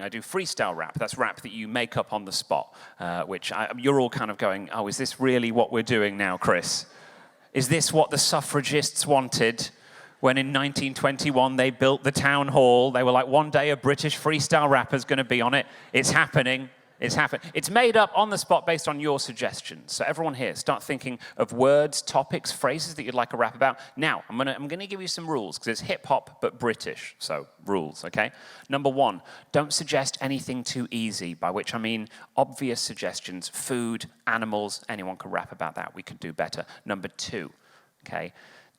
I do freestyle rap. That's rap that you make up on the spot, you're all kind of going, oh, is this really what we're doing now, Chris? Is this what the suffragists wanted when in 1921 they built the town hall? They were like, one day a British freestyle rapper's going to be on it. It's happening. It's happened. It's made up on the spot based on your suggestions. So everyone here, start thinking of words, topics, phrases that you'd like a rap about. Now, I'm gonna give you some rules, because it's hip-hop, but British. So, rules, okay? Number 1, don't suggest anything too easy, by which I mean obvious suggestions, food, animals, anyone can rap about that. We could do better. Number 2, okay?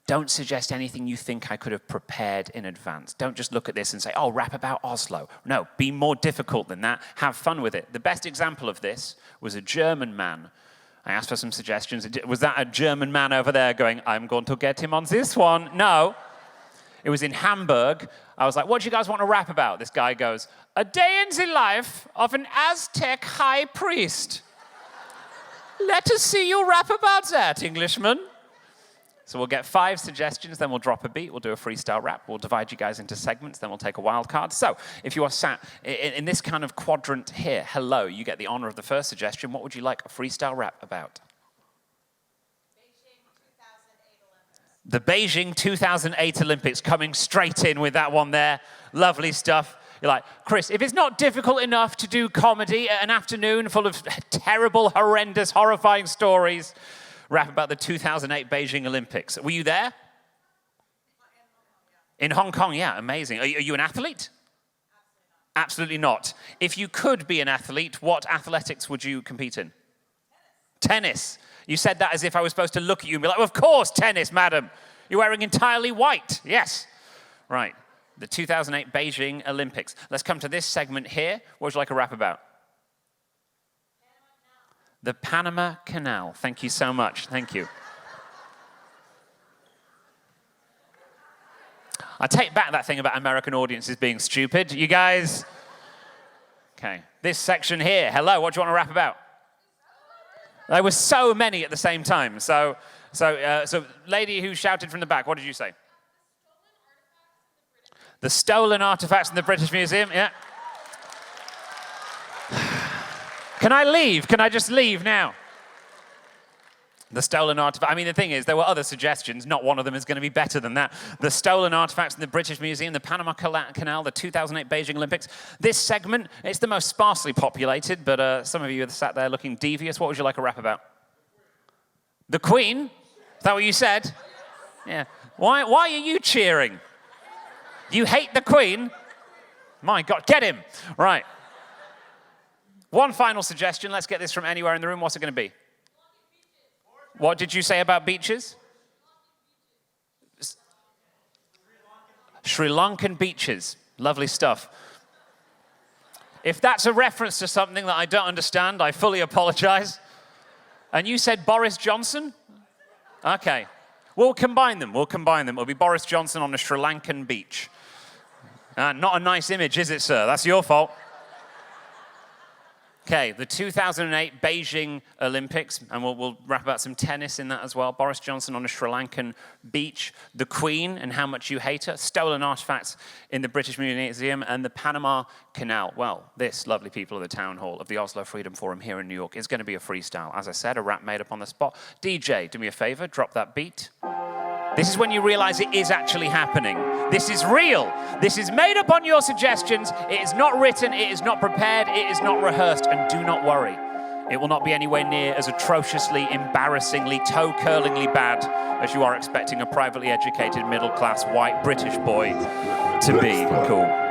Don't suggest anything you think I could have prepared in advance. Don't just look at this and say, oh, rap about Oslo. No, be more difficult than that. Have fun with it. The best example of this was a German man. I asked for some suggestions. Was that a German man over there going, I'm going to get him on this one? No. It was in Hamburg. I was like, what do you guys want to rap about? This guy goes, a day in the life of an Aztec high priest. Let us see you rap about that, Englishman. So we'll get 5 suggestions, then we'll drop a beat, we'll do a freestyle rap, we'll divide you guys into segments, then we'll take a wild card. So if you are sat in this kind of quadrant here, hello, you get the honor of the first suggestion. What would you like a freestyle rap about? Beijing 2008 Olympics. The Beijing 2008 Olympics, coming straight in with that one there. Lovely stuff. You're like, Chris, if it's not difficult enough to do comedy at an afternoon full of terrible, horrendous, horrifying stories, rap about the 2008 Beijing Olympics. Were you there? In Hong Kong, yeah, amazing. Are you an athlete? Absolutely not. If you could be an athlete, what athletics would you compete in? Tennis. You said that as if I was supposed to look at you and be like, well, of course, tennis, madam. You're wearing entirely white. Yes. Right. The 2008 Beijing Olympics. Let's come to this segment here. What would you like a rap about? The Panama Canal. Thank you so much. Thank you. I take back that thing about American audiences being stupid. You guys? Okay. This section here. Hello, what do you want to rap about? There were so many at the same time. So lady who shouted from the back, what did you say? The stolen artifacts in the British Museum. Yeah. Can I leave? Can I just leave now? The stolen artifact. I mean, the thing is, there were other suggestions. Not one of them is going to be better than that. The stolen artifacts in the British Museum, the Panama Canal, the 2008 Beijing Olympics. This segment, it's the most sparsely populated, but some of you are sat there looking devious. What would you like a rap about? The Queen? Is that what you said? Yeah. Why are you cheering? You hate the Queen? My God, get him. Right. One final suggestion. Let's get this from anywhere in the room. What's it going to be? What did you say about beaches? Sri Lankan beaches. Lovely stuff. If that's a reference to something that I don't understand, I fully apologize. And you said Boris Johnson? Okay. We'll combine them. It'll be Boris Johnson on a Sri Lankan beach. Not a nice image, is it, sir? That's your fault. Okay, the 2008 Beijing Olympics, and we'll wrap about some tennis in that as well. Boris Johnson on a Sri Lankan beach, the Queen and how much you hate her, stolen artifacts in the British Museum, and the Panama Canal. Well, this, lovely people of the town hall of the Oslo Freedom Forum here in New York, is going to be a freestyle. As I said, a rap made up on the spot. DJ, do me a favor, drop that beat. This is when you realize it is actually happening. This is real. This is made up on your suggestions. It is not written. It is not prepared. It is not rehearsed. And do not worry. It will not be anywhere near as atrociously, embarrassingly, toe-curlingly bad as you are expecting a privately educated, middle-class, white British boy to be. Cool.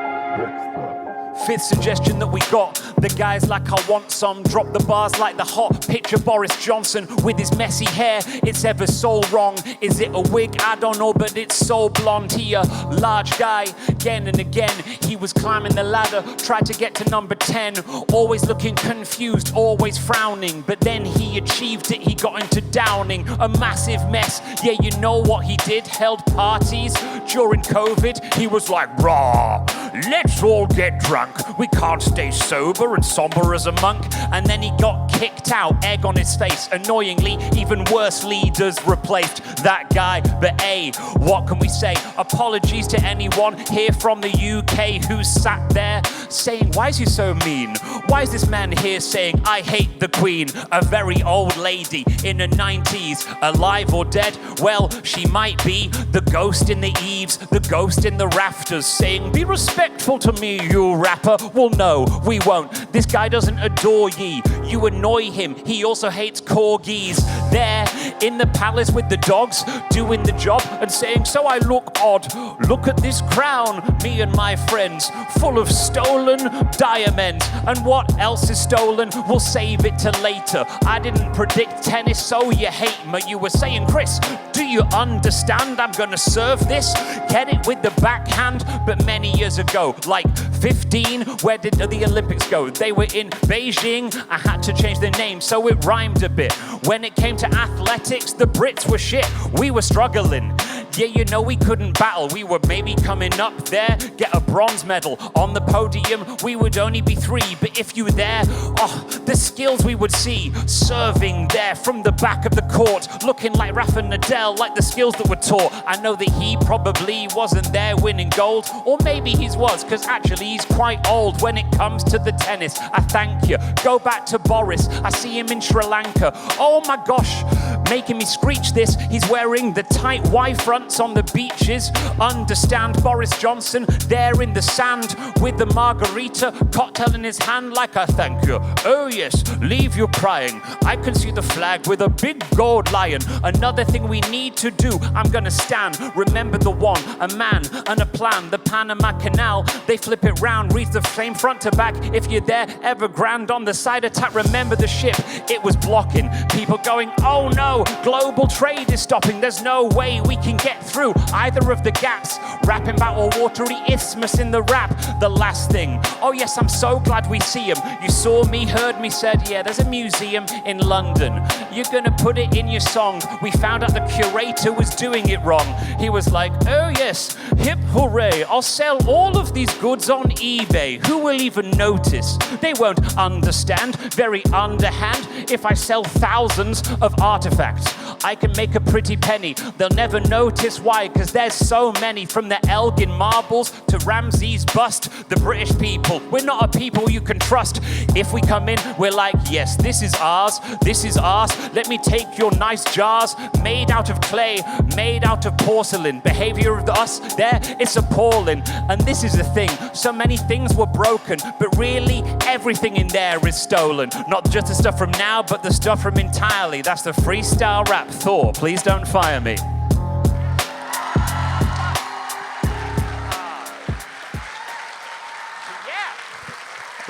Fifth suggestion that we got, the guys like I want some, drop the bars like the hot, picture Boris Johnson with his messy hair, it's ever so wrong, is it a wig? I don't know, but it's so blonde. He a large guy, again and again, he was climbing the ladder, tried to get to number 10, always looking confused, always frowning, but then he achieved it, he got into Downing, a massive mess, yeah, you know what he did, held parties during COVID, he was like, raw, let's all get drunk. We can't stay sober and somber as a monk. And then he got kicked out, egg on his face. Annoyingly, even worse leaders replaced that guy. But hey, what can we say? Apologies to anyone here from the UK who sat there saying, why is he so mean? Why is this man here saying, I hate the Queen? A very old lady in her 90s, alive or dead? Well, she might be the ghost in the eaves, the ghost in the rafters, saying, be respectful to me, you rapper. Well, no, we won't. This guy doesn't adore ye. You annoy him. He also hates corgis. There in the palace with the dogs, doing the job and saying, so I look odd. Look at this crown, me and my friends, full of stolen diamonds. And what else is stolen? We'll save it till later. I didn't predict tennis, so you hate me. You were saying, Chris, do you understand? I'm gonna serve this, get it with the backhand. But many years ago, like 15, where did the Olympics go? They were in Beijing. I had to change the name, so it rhymed a bit. When it came to athletics, the Brits were shit. We were struggling. Yeah, you know we couldn't battle. We were maybe coming up there, get a bronze medal. On the podium, we would only be 3. But if you were there, oh, the skills we would see. Serving there from the back of the court, looking like Rafa Nadal, like the skills that were taught. I know that he probably wasn't there winning gold, or maybe he was, because actually he's quite old when it comes to the tennis. I thank you. Go back to Boris. I see him in Sri Lanka. Oh my gosh, making me screech this. He's wearing the tight Y fronts on the beaches. Understand Boris Johnson there in the sand with the margarita cocktail in his hand, like I thank you. Oh yes, leave you crying. I can see the flag with a big gold lion. Another thing we need to do, I'm gonna stand. Remember the one, a man and a plan. The Panama Canal, they flip it round, reads the same front to back. If you're there, Evergrande on the side attack. Remember the ship, it was blocking. People going, oh no, global trade is stopping. There's no way we can get through either of the gaps. Rapping about a watery isthmus in the rap. The last thing, oh yes, I'm so glad we see him. You saw me, heard me, said, yeah, there's a museum in London. You're gonna put it in your song. We found out the curator was doing it wrong. He was like, oh yes, hip hooray, I'll sell all of these goods on eBay. Who will even notice? They won't understand. Very underhand. If I sell thousands of artifacts, I can make a pretty penny. They'll never notice why, because there's so many. From the Elgin marbles to Ramsey's bust. The British people, we're not a people you can trust. If we come in, we're like, yes, this is ours, this is ours. Let me take your nice jars, made out of clay, made out of porcelain. Behavior of us there, it's appalling. And this is the thing, so many things were broken, but really everything in there is stolen. Not just the stuff from now, but the stuff from entirely. That's the freestyle rap Thor. Please don't fire me.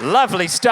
Lovely stuff.